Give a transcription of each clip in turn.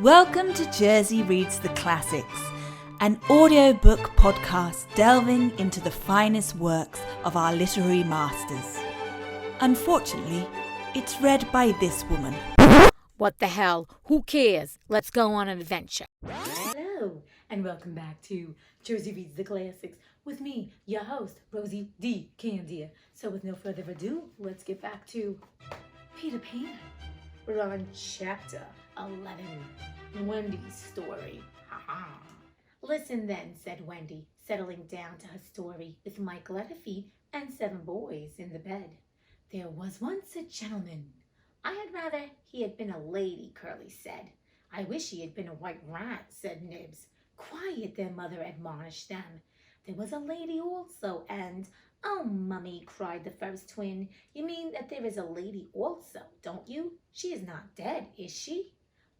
Welcome to Jersey Reads the Classics, an audiobook podcast delving into the finest works of our literary masters. Unfortunately, it's read by this woman. What the hell? Who cares? Let's go on an adventure. Hello, and welcome back to Jersey Reads the Classics with me, your host, Rosie D. Candia. So with no further ado, let's get back to Peter Pan. We're on chapter 11, Wendy's story. Ha-ha. Listen then, said Wendy, settling down to her story with Michael at her feet and 7 boys in the bed. There was once a gentleman. I had rather he had been a lady, Curly said. I wish he had been a white rat, said Nibs. Quiet, their mother admonished them. There was a lady also, and... Oh, Mummy, cried the first twin. You mean that there is a lady also, don't you? She is not dead, is she?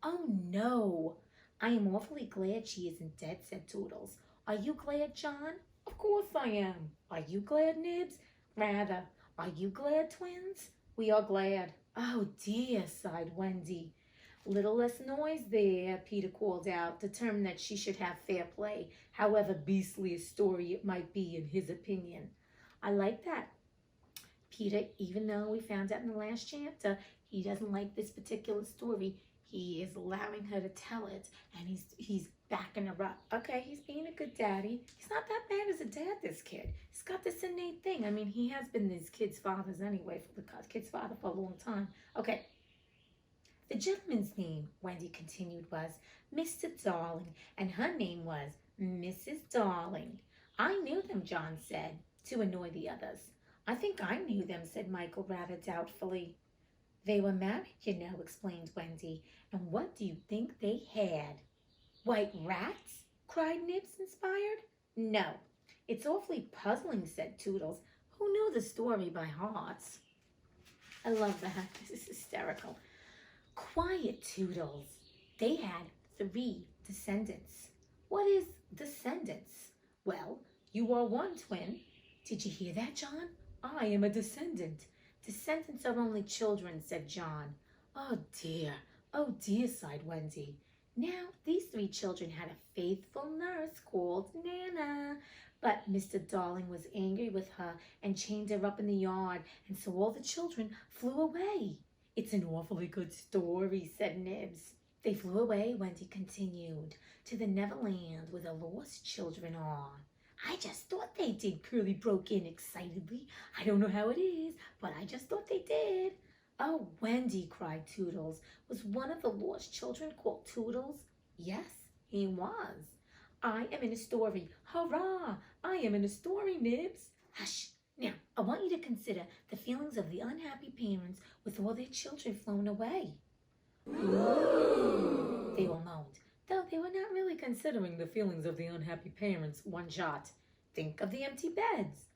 Oh, no. I am awfully glad she isn't dead, said Toodles. Are you glad, John? Of course I am. Are you glad, Nibs? Rather. Are you glad, twins? We are glad. Oh, dear, sighed Wendy. Little less noise there, Peter called out, determined that she should have fair play, however beastly a story it might be in his opinion. I like that, Peter, even though we found out in the last chapter he doesn't like this particular story, he is allowing her to tell it, and he's backing her up. Okay, he's being a good daddy. He's not that bad as a dad, this kid. He's got this innate thing. I mean, he has been these kids' fathers anyway, for the kids' father for a long time. Okay. The gentleman's name, Wendy continued, was Mr. Darling, and her name was Mrs. Darling. I knew them, John said, to annoy the others. I think I knew them, said Michael rather doubtfully. They were married, you know, explained Wendy. And what do you think they had? White rats? Cried Nibs, inspired. No, it's awfully puzzling, said Toodles, who knew the story by heart. I love that. This is hysterical. Quiet, Toodles. They had 3 descendants. What is descendants? Well, you are one, twin. Did you hear that, John? I am a descendant. Descendants are only children, said John. Oh, dear, sighed Wendy. Now, these 3 children had a faithful nurse called Nana. But Mr. Darling was angry with her and chained her up in the yard, and so all the children flew away. It's an awfully good story, said Nibs. They flew away, Wendy continued, to the Neverland where the lost children are. I just thought they did, Curly broke in excitedly. I don't know how it is, but I just thought they did. Oh, Wendy, cried Toodles. Was one of the lost children called Toodles? Yes, he was. I am in a story. Hurrah! I am in a story, Nibs. Hush. Now, I want you to consider the feelings of the unhappy parents with all their children flown away. Ooh. They all moaned, though they were not really considering the feelings of the unhappy parents one jot. Think of the empty beds.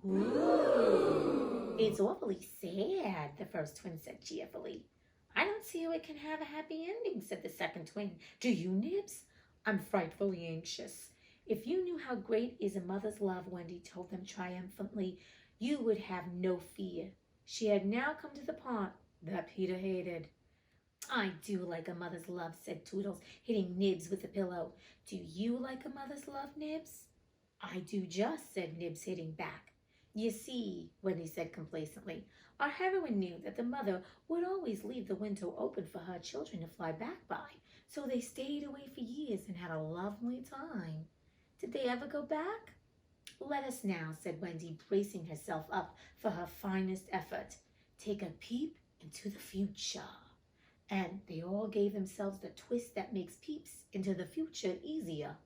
Ooh. It's awfully sad, the first twin said cheerfully. I don't see how it can have a happy ending, said the second twin. Do you, Nibs? I'm frightfully anxious. If you knew how great is a mother's love, Wendy told them triumphantly, you would have no fear. She had now come to the part that Peter hated. I do like a mother's love, said Toodles, hitting Nibs with a pillow. Do you like a mother's love, Nibs? I do just, said Nibs, hitting back. You see, Wendy said complacently, our heroine knew that the mother would always leave the window open for her children to fly back by, so they stayed away for years and had a lovely time. Did they ever go back? Let us now, said Wendy, bracing herself up for her finest effort, take a peep into the future. And they all gave themselves the twist that makes peeps into the future easier.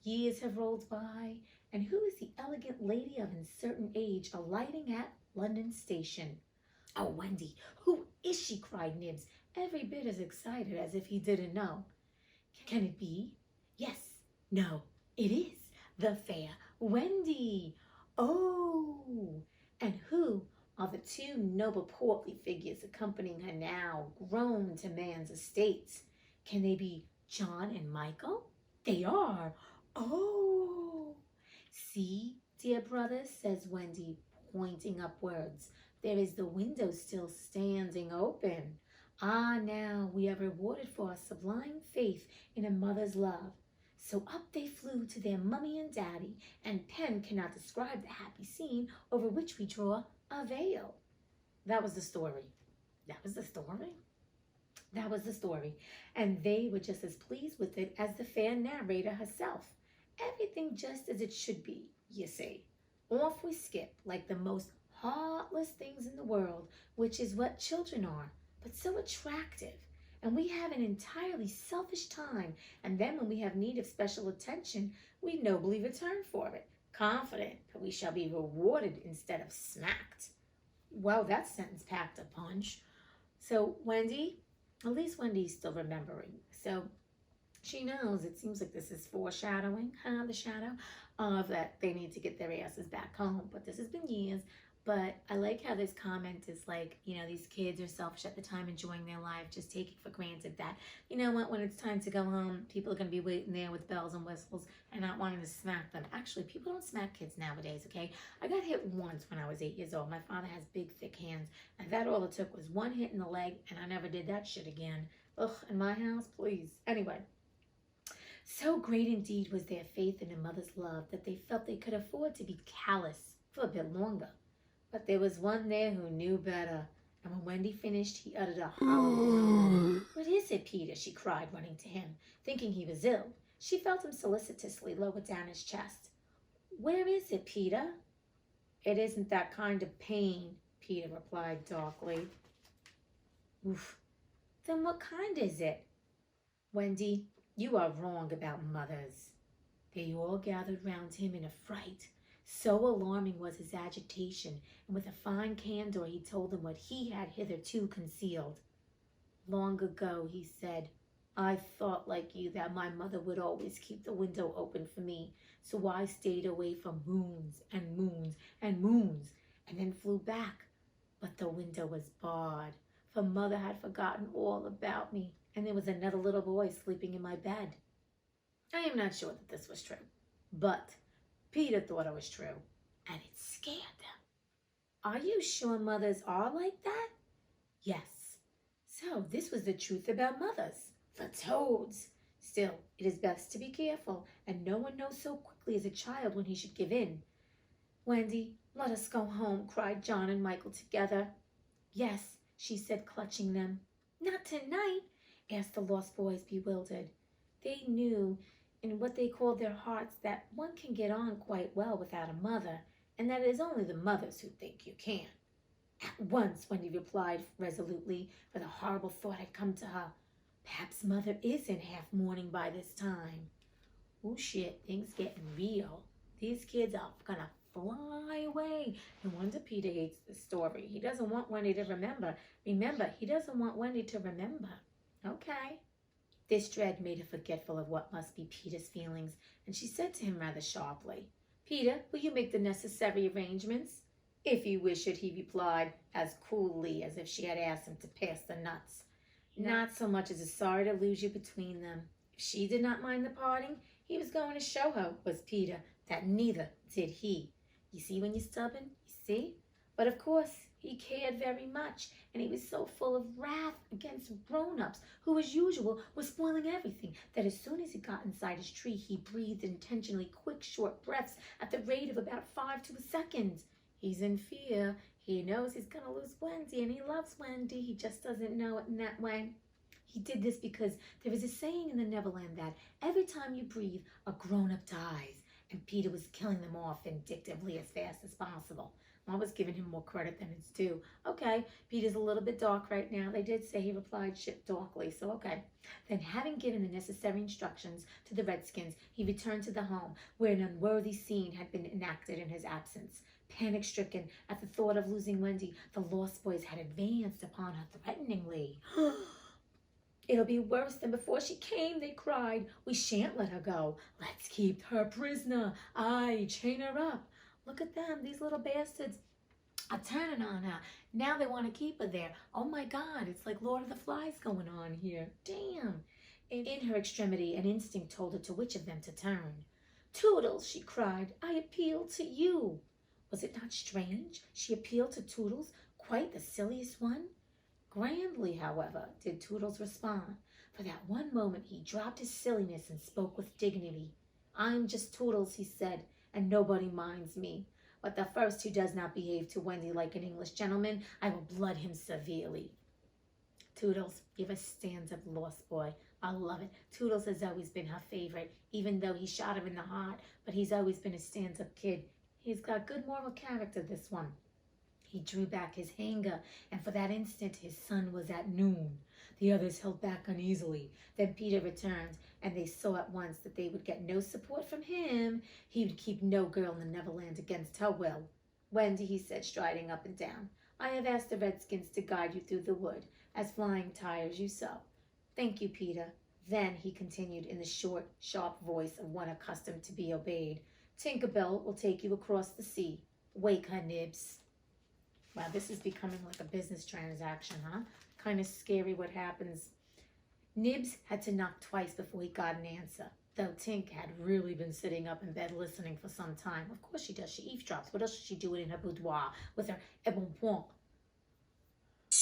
Years have rolled by, and who is the elegant lady of uncertain age alighting at London Station? Oh, Wendy, who is she? Cried Nibs, every bit as excited as if he didn't know. Can it be? Yes, no, it is the fair Wendy. Oh, and who are the 2 noble portly figures accompanying her now, grown to man's estates? Can they be John and Michael? They are. Oh, see, dear brother, says Wendy, pointing upwards. There is the window still standing open. Ah, now we are rewarded for our sublime faith in a mother's love. So up they flew to their mummy and daddy, and pen cannot describe the happy scene over which we draw a veil. That was the story. That was the story. That was the story. And they were just as pleased with it as the fair narrator herself. Everything just as it should be, you see. Off we skip like the most heartless things in the world, which is what children are, but so attractive. And we have an entirely selfish time, and then when we have need of special attention, we nobly return for it, confident that we shall be rewarded instead of smacked. Well, that sentence packed a punch. So Wendy, at least Wendy's still remembering. So she knows, it seems like this is foreshadowing, the shadow of that they need to get their asses back home. But this has been years. But I like how this comment is like, these kids are selfish at the time, enjoying their life, just taking for granted that, you know what, when it's time to go home, people are going to be waiting there with bells and whistles and not wanting to smack them. Actually, people don't smack kids nowadays, okay? I got hit once when I was 8 years old. My father has big, thick hands, and that all it took was one hit in the leg, and I never did that shit again. Ugh, in my house, please. Anyway. So great indeed was their faith in a mother's love that they felt they could afford to be callous for a bit longer. But there was one there who knew better, and when Wendy finished, he uttered a hollow groan. "What is it, Peter?" she cried, running to him, thinking he was ill. She felt him solicitously lower down his chest. "Where is it, Peter?" "It isn't that kind of pain," Peter replied darkly. "Oof. Then what kind is it?" "Wendy, you are wrong about mothers." They all gathered round him in a fright. So alarming was his agitation, and with a fine candor he told them what he had hitherto concealed. "Long ago," he said, "I thought like you that my mother would always keep the window open for me, so I stayed away for moons and moons and moons, and then flew back. But the window was barred, for mother had forgotten all about me, and there was another little boy sleeping in my bed." I am not sure that this was true, but Peter thought it was true, and it scared them. "Are you sure mothers are like that?" "Yes." So this was the truth about mothers. The toads! Still, it is best to be careful, and no one knows so quickly as a child when he should give in. "Wendy, let us go home," cried John and Michael together. "Yes," she said, clutching them. "Not tonight?" asked the lost boys, bewildered. They knew in what they called their hearts that one can get on quite well without a mother, and that it is only the mothers who think you can. "At once," Wendy replied resolutely, for the horrible thought had come to her. Perhaps mother is in half mourning by this time. Oh shit, things getting real. These kids are gonna fly away. No wonder Peter hates the story. He doesn't want Wendy to remember. Remember, he doesn't want Wendy to remember. Okay. This dread made her forgetful of what must be Peter's feelings, and she said to him rather sharply, "Peter, will you make the necessary arrangements?" "If you wish it," he replied, as coolly as if she had asked him to pass the nuts. Not so much as a sorry to lose you between them. If she did not mind the parting, he was going to show her, was Peter, that neither did he. You see when you're stubborn? You see? But of course, he cared very much, and he was so full of wrath against grown-ups, who as usual were spoiling everything, that as soon as he got inside his tree, he breathed intentionally quick, short breaths at the rate of about 5 to a second. He's in fear. He knows he's going to lose Wendy, and he loves Wendy. He just doesn't know it in that way. He did this because there is a saying in the Neverland that every time you breathe, a grown-up dies, and Peter was killing them off vindictively as fast as possible. I was giving him more credit than it's due. Okay, Peter's a little bit dark right now. They did say he replied shit darkly, so okay. Then having given the necessary instructions to the Redskins, he returned to the home where an unworthy scene had been enacted in his absence. Panic-stricken at the thought of losing Wendy, the Lost Boys had advanced upon her threateningly. "It'll be worse than before she came," they cried. "We shan't let her go. Let's keep her prisoner. Aye, chain her up. Look at them, these little bastards are turning on her. Now they want to keep her there. Oh my God, it's like Lord of the Flies going on here. Damn." In her extremity, an instinct told her to which of them to turn. "Toodles," she cried, "I appeal to you." Was it not strange? She appealed to Toodles, quite the silliest one. Grandly, however, did Toodles respond. For that one moment he dropped his silliness and spoke with dignity. "I'm just Toodles," he said, "and nobody minds me. But the first who does not behave to Wendy like an English gentleman, I will blood him severely." Toodles, you're a stand-up lost boy. I love it. Toodles has always been her favorite, even though he shot her in the heart, but he's always been a stand-up kid. He's got good moral character, this one. He drew back his hanger, and for that instant his sun was at noon. The others held back uneasily. Then Peter returned, and they saw at once that they would get no support from him. He would keep no girl in the Neverland against her will. "Wendy," he said, striding up and down, "I have asked the Redskins to guide you through the wood, as flying tires you so." "Thank you, Peter." Then he continued in the short, sharp voice of one accustomed to be obeyed, "Tinker Bell will take you across the sea. Wake her, Nibs." Wow, this is becoming like a business transaction, huh? Kind of scary what happens. Nibs had to knock twice before he got an answer, though Tink had really been sitting up in bed listening for some time. Of course she does. She eavesdrops. What else is she doing in her boudoir with her embonpoint?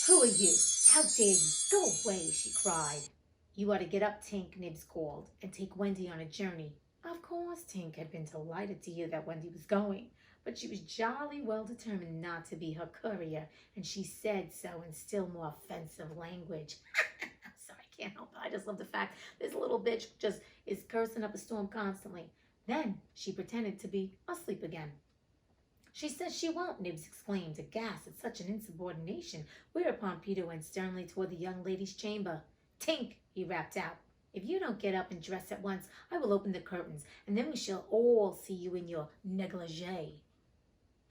"Who are you? How dare you? Go away," she cried. "You ought to get up, Tink," Nibs called, "and take Wendy on a journey." Of course, Tink had been delighted to hear that Wendy was going, but she was jolly well determined not to be her courier, and she said so in still more offensive language. I'm sorry, I can't help it. I just love the fact this little bitch just is cursing up a storm constantly. Then she pretended to be asleep again. "She says she won't," Nibs exclaimed, aghast at such an insubordination, whereupon Peter went sternly toward the young lady's chamber. "Tink," he rapped out, "if you don't get up and dress at once, I will open the curtains, and then we shall all see you in your negligee."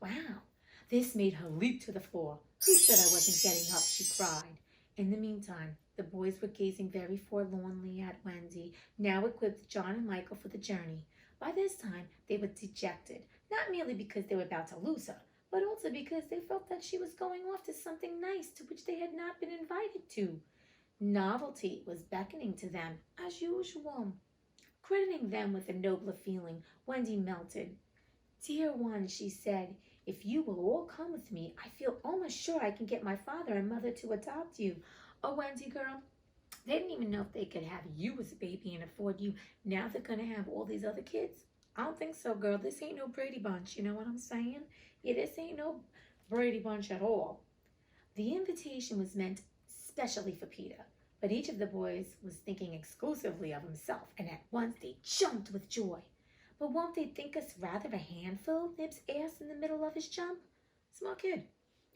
Wow, this made her leap to the floor. "Who said I wasn't getting up?" she cried. In the meantime, the boys were gazing very forlornly at Wendy, now equipped with John and Michael for the journey. By this time, they were dejected, not merely because they were about to lose her, but also because they felt that she was going off to something nice to which they had not been invited to. Novelty was beckoning to them, as usual. Crediting them with a nobler feeling, Wendy melted. "Dear one," she said, "if you will all come with me, I feel almost sure I can get my father and mother to adopt you. Oh, Wendy girl, they didn't even know if they could have you as a baby and afford you. Now they're going to have all these other kids. I don't think so, girl. This ain't no Brady Bunch, you know what I'm saying? Yeah, this ain't no Brady Bunch at all." The invitation was meant specially for Peter, but each of the boys was thinking exclusively of himself, and at once they jumped with joy. "But won't they think us rather a handful?" Nibs asked in the middle of his jump. "Small kid."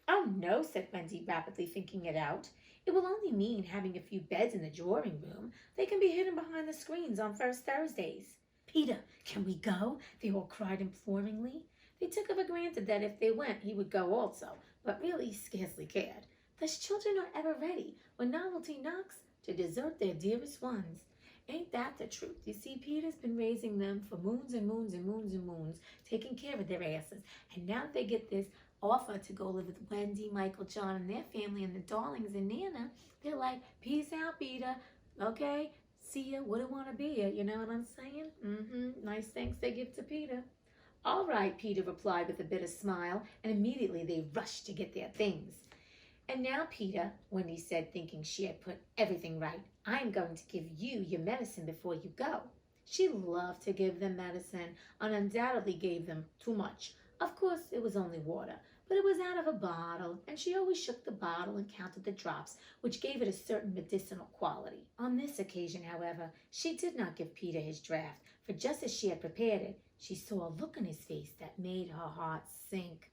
"Oh, no," said Wendy, rapidly thinking it out. "It will only mean having a few beds in the drawing room. They can be hidden behind the screens on first Thursdays." "Peter, can we go?" they all cried imploringly. They took it for granted that if they went, he would go also, but really scarcely cared. Thus children are ever ready, when novelty knocks, to desert their dearest ones. Ain't that the truth? You see, Peter's been raising them for moons and moons and moons and moons, taking care of their asses, and now they get this offer to go live with Wendy, Michael, John, and their family, and the darlings and Nana. They're like, "Peace out, Peter. Okay, see ya. Wouldn't want to be ya." You know what I'm saying? Nice thanks they give to Peter. "All right," Peter replied with a bitter smile, and immediately they rushed to get their things. "And now, Peter," Wendy said, thinking she had put everything right, "I am going to give you your medicine before you go." She loved to give them medicine, and undoubtedly gave them too much. Of course, it was only water, but it was out of a bottle, and she always shook the bottle and counted the drops, which gave it a certain medicinal quality. On this occasion, however, she did not give Peter his draught, for just as she had prepared it, she saw a look in his face that made her heart sink.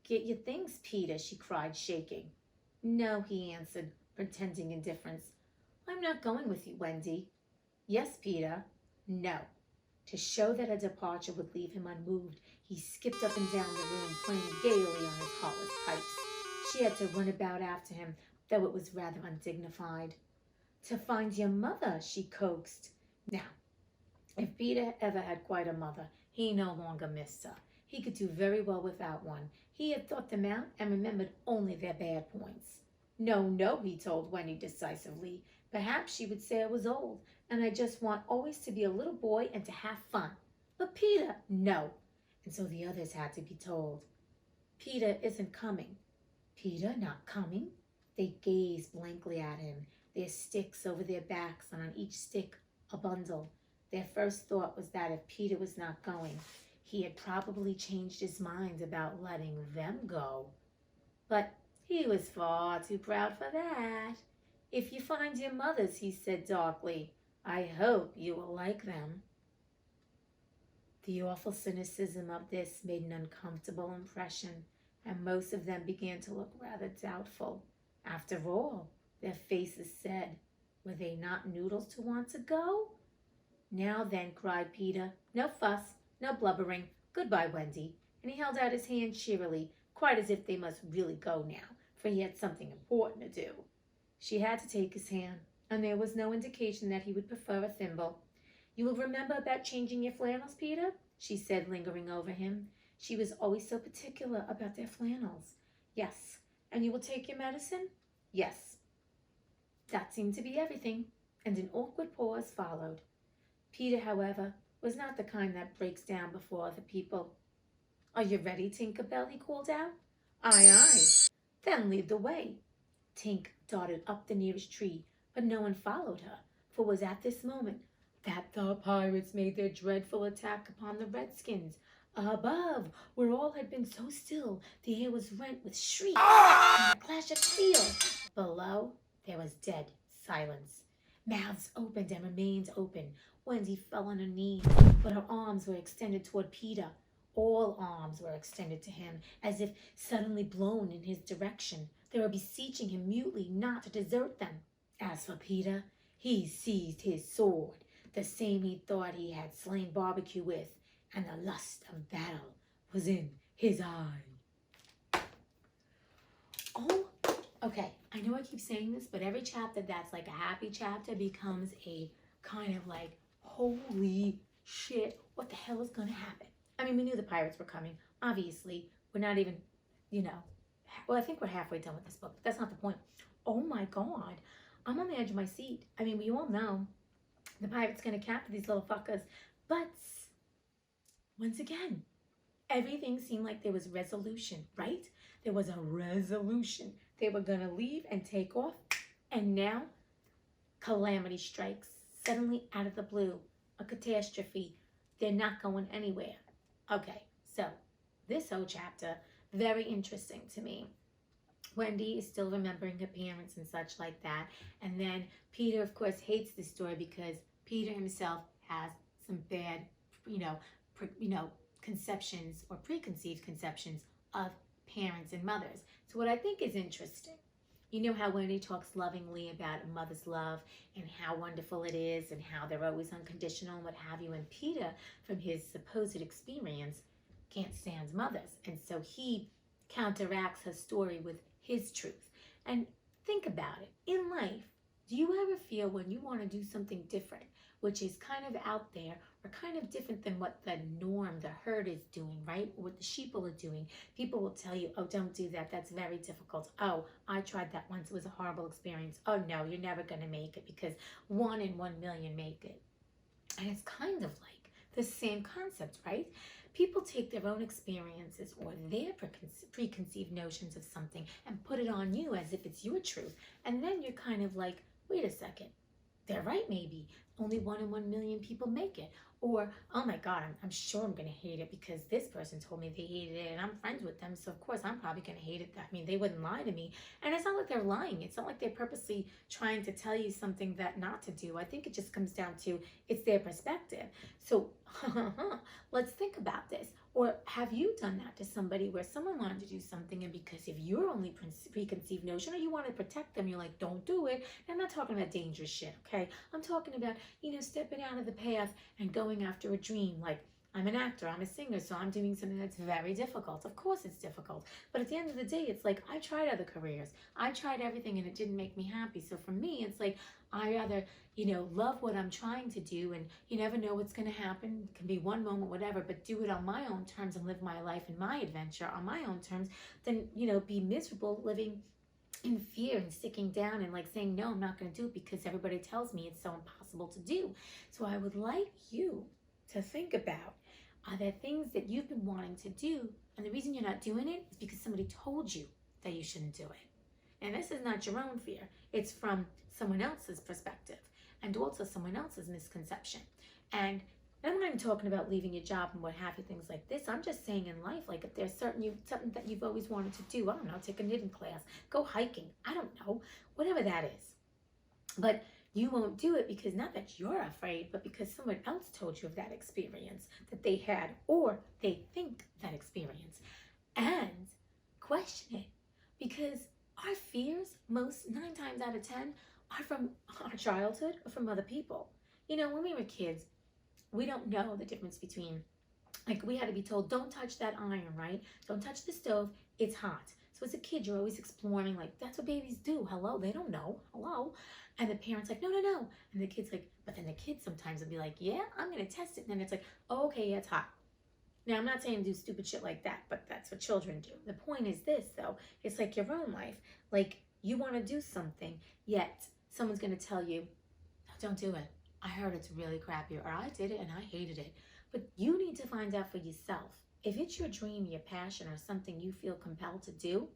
"Get your things, Peter," she cried, shaking. "No," he answered, pretending indifference. "I'm not going with you, Wendy." "Yes, Peter." "No." To show that a departure would leave him unmoved, he skipped up and down the room, playing gaily on his heartless pipes. She had to run about after him, though it was rather undignified. "To find your mother," she coaxed. Now, if Peter ever had quite a mother, he no longer missed her. He could do very well without one. He had thought them out and remembered only their bad points. "No, no," he told Wendy decisively. "Perhaps she would say I was old, and I just want always to be a little boy and to have fun. But Peter, no." And so the others had to be told. "Peter isn't coming." "Peter not coming?" They gazed blankly at him, their sticks over their backs, and on each stick a bundle. Their first thought was that if Peter was not going, he had probably changed his mind about letting them go. But he was far too proud for that. "If you find your mothers," he said darkly, "I hope you will like them." The awful cynicism of this made an uncomfortable impression, and most of them began to look rather doubtful. After all, their faces said, were they not noodles to want to go? "Now then," cried Peter, "no fuss, no blubbering. Goodbye, Wendy." And he held out his hand cheerily, quite as if they must really go now, for he had something important to do. She had to take his hand, and there was no indication that he would prefer a thimble. "You will remember about changing your flannels, Peter?" she said, lingering over him. She was always so particular about their flannels. "Yes." "And you will take your medicine?" "Yes." That seemed to be everything, and an awkward pause followed. Peter, however, was not the kind that breaks down before other people. "Are you ready, Tinker Bell?" he called out. "Aye, aye." "Then lead the way." Tink darted up the nearest tree, but no one followed her, for it was at this moment that the pirates made their dreadful attack upon the redskins. Above, where all had been so still, the air was rent with shrieks and a clash of steel. Below, there was dead silence. Mouths opened and remained open. Wendy fell on her knees, but her arms were extended toward Peter. All arms were extended to him, as if suddenly blown in his direction. They were beseeching him mutely not to desert them. As for Peter, he seized his sword, the same he thought he had slain Barbecue with, and the lust of battle was in his eye. Oh, okay, I know I keep saying this, but every chapter that's like a happy chapter becomes a kind of like, holy shit, what the hell is going to happen? I mean, we knew the pirates were coming. Obviously, we're not even, well, I think we're halfway done with this book, but that's not the point. Oh my God, I'm on the edge of my seat. I mean, we all know the pirates going to capture these little fuckers, but once again, everything seemed like there was resolution, right? There was a resolution. They were going to leave and take off, and now calamity strikes suddenly out of the blue, a catastrophe. They're not going anywhere. Okay, so this whole chapter, very interesting to me. Wendy is still remembering her parents and such like that. And then Peter, of course, hates this story because Peter himself has some bad, conceptions or preconceived conceptions of parents and mothers. So what I think is interesting, you know how Wendy talks lovingly about a mother's love and how wonderful it is and how they're always unconditional and what have you. And Peter, from his supposed experience, can't stand mothers. And so he counteracts her story with his truth. And think about it. In life, do you ever feel when you want to do something different, which is kind of out there or kind of different than what the norm, the herd is doing, right? Or what the sheeple are doing. People will tell you, "Oh, don't do that. That's very difficult. Oh, I tried that once. It was a horrible experience. Oh, no, you're never going to make it because 1 in 1 million make it." And it's kind of like the same concept, right? People take their own experiences or their preconceived notions of something and put it on you as if it's your truth. And then you're kind of like, wait a second, they're right maybe. Only 1 in 1 million people make it. Or, oh my God, I'm sure I'm going to hate it because this person told me they hated it and I'm friends with them. So of course I'm probably going to hate it. I mean, they wouldn't lie to me. And it's not like they're lying. It's not like they're purposely trying to tell you something that not to do. I think it just comes down to it's their perspective. So let's think about this. Or have you done that to somebody where someone wanted to do something and because of your only preconceived notion or you want to protect them, you're like, don't do it. And I'm not talking about dangerous shit, okay? I'm talking about, stepping out of the path and going after a dream. Like, I'm an actor, I'm a singer, so I'm doing something that's very difficult. Of course it's difficult. But at the end of the day, it's like, I tried other careers. I tried everything and it didn't make me happy. So for me, it's like, I rather, love what I'm trying to do and you never know what's going to happen. It can be one moment, whatever, but do it on my own terms and live my life and my adventure on my own terms than, be miserable living in fear and sticking down and like saying, no, I'm not going to do it because everybody tells me it's so impossible to do. So I would like you to think about, are there things that you've been wanting to do and the reason you're not doing it is because somebody told you that you shouldn't do it. And this is not your own fear. It's from someone else's perspective and also someone else's misconception. And I'm not even talking about leaving your job and what have you, things like this. I'm just saying in life, like if there's something that you've always wanted to do, I don't know, take a knitting class, go hiking, I don't know, whatever that is. But you won't do it because not that you're afraid, but because someone else told you of that experience that they had, or they think that experience. And question it, because our fears, most 9 times out of 10, are from our childhood or from other people. You know, when we were kids, we don't know the difference between, like, we had to be told, don't touch that iron, right? Don't touch the stove, it's hot. So as a kid, you're always exploring, like, that's what babies do. Hello, they don't know. Hello. And the parents like, no, no, no. And the kid's like, but then the kid sometimes will be like, yeah, I'm going to test it. And then it's like, oh, okay, yeah, it's hot. Now, I'm not saying do stupid shit like that, but that's what children do. The point is this, though. It's like your own life. Like, you want to do something, yet someone's going to tell you, no, don't do it. I heard it's really crappy, or I did it and I hated it. But you need to find out for yourself. If it's your dream, your passion, or something you feel compelled to do,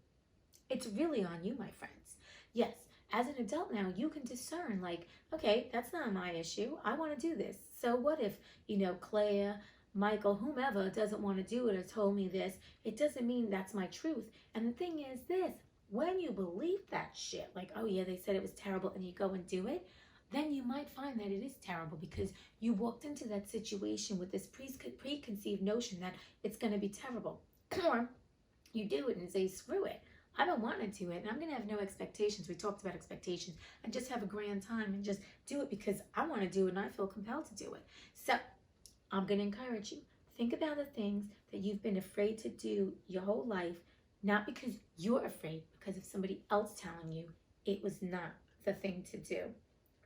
it's really on you, my friends. Yes, as an adult now, you can discern, like, okay, that's not my issue. I want to do this. So what if, you know, Claire, Michael, whomever doesn't want to do it or told me this? It doesn't mean that's my truth. And the thing is this, when you believe that shit, like, oh yeah, they said it was terrible, and you go and do it, then you might find that it is terrible because you walked into that situation with this preconceived notion that it's going to be terrible. Or you do it and say, screw it. I've been wanting to do it, and I'm going to have no expectations. We talked about expectations, and just have a grand time and just do it because I want to do it and I feel compelled to do it. So I'm going to encourage you. Think about the things that you've been afraid to do your whole life, not because you're afraid, because of somebody else telling you it was not the thing to do.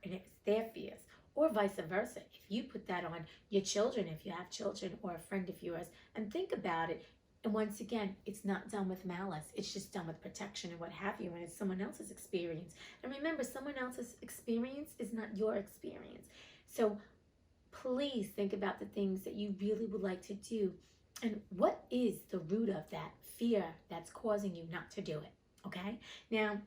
And it was their fears, or vice versa. If you put that on your children, if you have children, or a friend of yours, and think about it. And once again, it's not done with malice. It's just done with protection and what have you, and it's someone else's experience. And remember, someone else's experience is not your experience. So please think about the things that you really would like to do. And what is the root of that fear that's causing you not to do it? Okay? Now,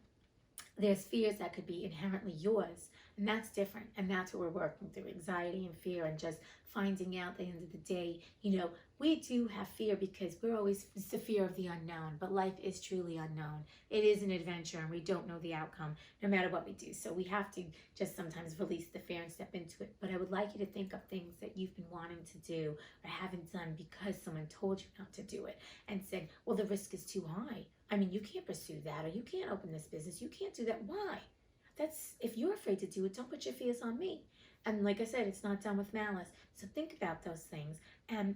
there's fears that could be inherently yours, and that's different. And that's what we're working through, anxiety and fear, and just finding out at the end of the day, you know, we do have fear because we're always, it's the fear of the unknown, but life is truly unknown. It is an adventure, and we don't know the outcome no matter what we do. So we have to just sometimes release the fear and step into it. But I would like you to think of things that you've been wanting to do or haven't done because someone told you not to do it and said, well, the risk is too high. I mean, you can't pursue that, or you can't open this business. You can't do that. Why? That's, if you're afraid to do it, don't put your fears on me. And like I said, it's not done with malice. So think about those things, and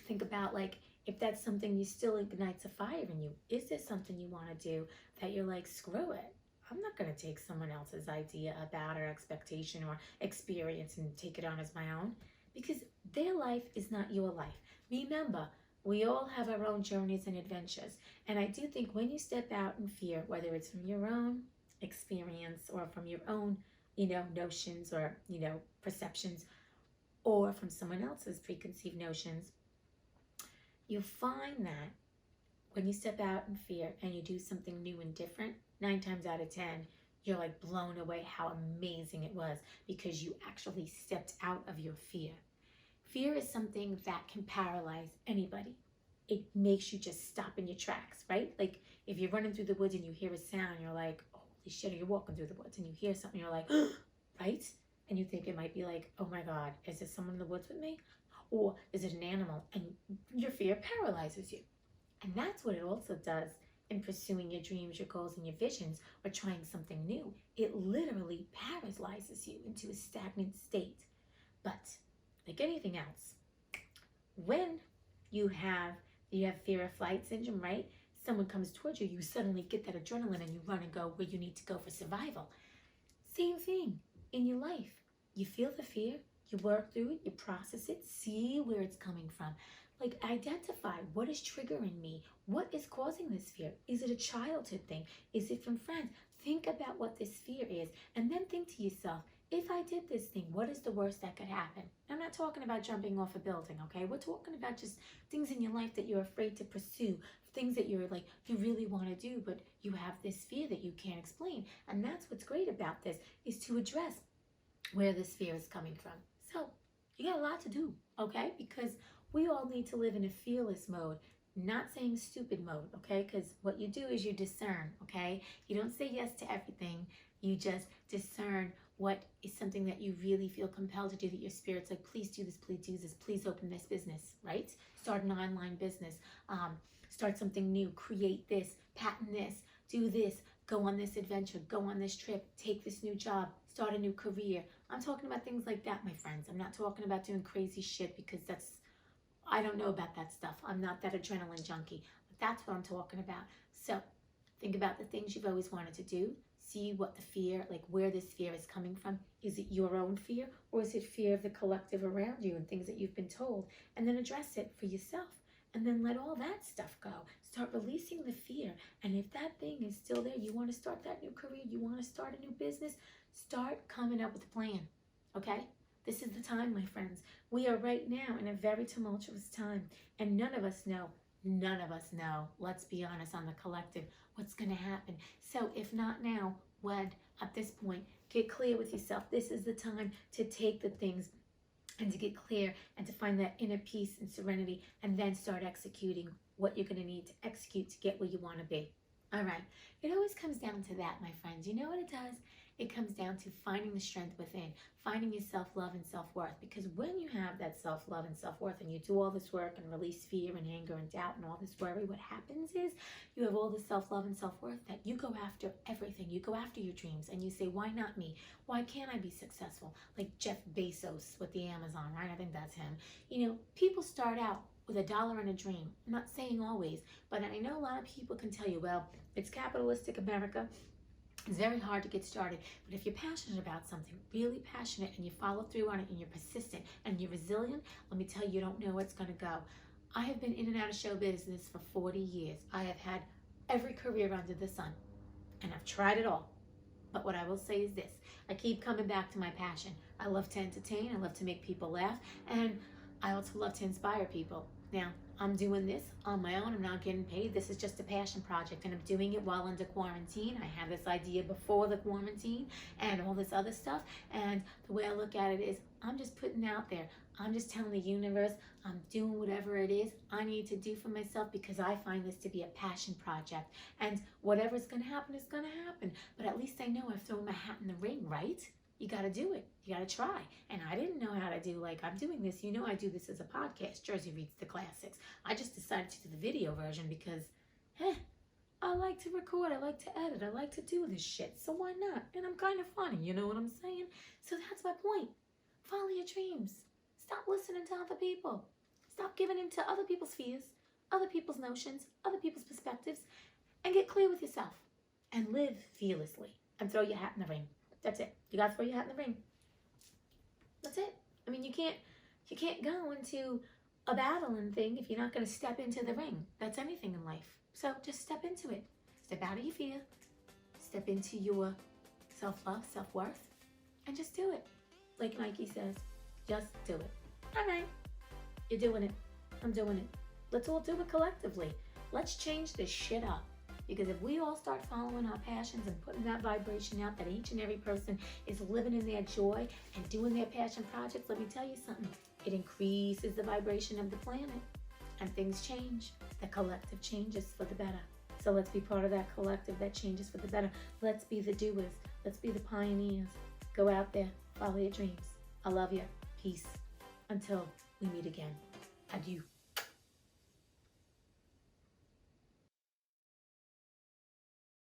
think about, like, if that's something you still ignites a fire in you. Is there something you want to do that you're like, screw it, I'm not going to take someone else's idea about or expectation or experience and take it on as my own, because their life is not your life. Remember, we all have our own journeys and adventures. And I do think when you step out in fear, whether it's from your own experience or from your own, you know, notions or, you know, perceptions, or from someone else's preconceived notions, you'll find that when you step out in fear and you do something new and different, 9 times out of 10, you're like blown away how amazing it was because you actually stepped out of your fear. Fear is something that can paralyze anybody. It makes you just stop in your tracks, right? Like if you're running through the woods and you hear a sound, you're like, holy shit, or you're walking through the woods and you hear something, you're like, right? And you think it might be like, oh my God, is there someone in the woods with me? Or is it an animal? And your fear paralyzes you. And that's what it also does in pursuing your dreams, your goals, and your visions, or trying something new. It literally paralyzes you into a stagnant state. But like anything else, when you have fear of flight syndrome, right? Someone comes towards you, you suddenly get that adrenaline and you run and go where you need to go for survival. Same thing in your life. You feel the fear, you work through it, you process it, see where it's coming from. Like identify what is triggering me. What is causing this fear? Is it a childhood thing? Is it from friends? Think about what this fear is, and then think to yourself, if I did this thing, what is the worst that could happen? I'm not talking about jumping off a building, okay? We're talking about just things in your life that you're afraid to pursue, things that you're like, you really want to do, but you have this fear that you can't explain. And that's what's great about this, is to address where this fear is coming from. So you got a lot to do, okay? Because we all need to live in a fearless mode, not saying stupid mode, okay? Because what you do is you discern, okay? You don't say yes to everything. You just discern what is something that you really feel compelled to do, that your spirit's like, please do this, please do this, please open this business, right? Start an online business, start something new, create this, patent this, do this, go on this adventure, go on this trip, take this new job, start a new career. I'm talking about things like that, my friends. I'm not talking about doing crazy shit, because I don't know about that stuff. I'm not that adrenaline junkie. But that's what I'm talking about. So think about the things you've always wanted to do. See what the fear, like where this fear is coming from. Is it your own fear, or is it fear of the collective around you and things that you've been told? And then address it for yourself. And then let all that stuff go. Start releasing the fear. And if that thing is still there, you want to start that new career, you want to start a new business, start coming up with a plan, okay? This is the time, my friends. We are right now in a very tumultuous time, and none of us know, let's be honest, on the collective, what's going to happen. So if not now, when? At this point, get clear with yourself. This is the time to take the things and to get clear and to find that inner peace and serenity, and then start executing what you're going to need to execute to get where you want to be. All right. It always comes down to that, my friends. You know what it does? It comes down to finding the strength within, finding your self-love and self-worth. Because when you have that self-love and self-worth, and you do all this work and release fear and anger and doubt and all this worry, what happens is you have all this self-love and self-worth that you go after everything. You go after your dreams, and you say, why not me? Why can't I be successful? Like Jeff Bezos with the Amazon, right? I think that's him. You know, people start out with $1 and a dream. I'm not saying always, but I know a lot of people can tell you, well, it's capitalistic America. It's very hard to get started, but if you're passionate about something, really passionate, and you follow through on it, and you're persistent, and you're resilient, let me tell you, you don't know where it's going to go. I have been in and out of show business for 40 years. I have had every career under the sun, and I've tried it all. But what I will say is this, I keep coming back to my passion. I love to entertain, I love to make people laugh, and I also love to inspire people. Now, I'm doing this on my own. I'm not getting paid. This is just a passion project, and I'm doing it while under quarantine. I had this idea before the quarantine and all this other stuff, and the way I look at it is I'm just putting out there. I'm just telling the universe I'm doing whatever it is I need to do for myself, because I find this to be a passion project, and whatever's going to happen is going to happen. But at least I know I've thrown my hat in the ring, right? You got to do it. You got to try. And I didn't know how to do, like, I'm doing this. You know, I do this as a podcast, Jersey Reads the Classics. I just decided to do the video version because, I like to record. I like to edit. I like to do this shit. So why not? And I'm kind of funny. You know what I'm saying? So that's my point. Follow your dreams. Stop listening to other people. Stop giving in to other people's fears, other people's notions, other people's perspectives, and get clear with yourself. And live fearlessly. And throw your hat in the ring. That's it. You got to throw your hat in the ring. That's it. I mean, you can't go into a battle and thing if you're not going to step into the ring. That's anything in life. So just step into it. Step out of your fear. Step into your self-love, self-worth, and just do it. Like Nike says, just do it. All right. You're doing it. I'm doing it. Let's all do it collectively. Let's change this shit up. Because if we all start following our passions and putting that vibration out, that each and every person is living in their joy and doing their passion projects, let me tell you something. It increases the vibration of the planet, and things change. The collective changes for the better. So let's be part of that collective that changes for the better. Let's be the doers. Let's be the pioneers. Go out there. Follow your dreams. I love you. Peace. Until we meet again. Adieu.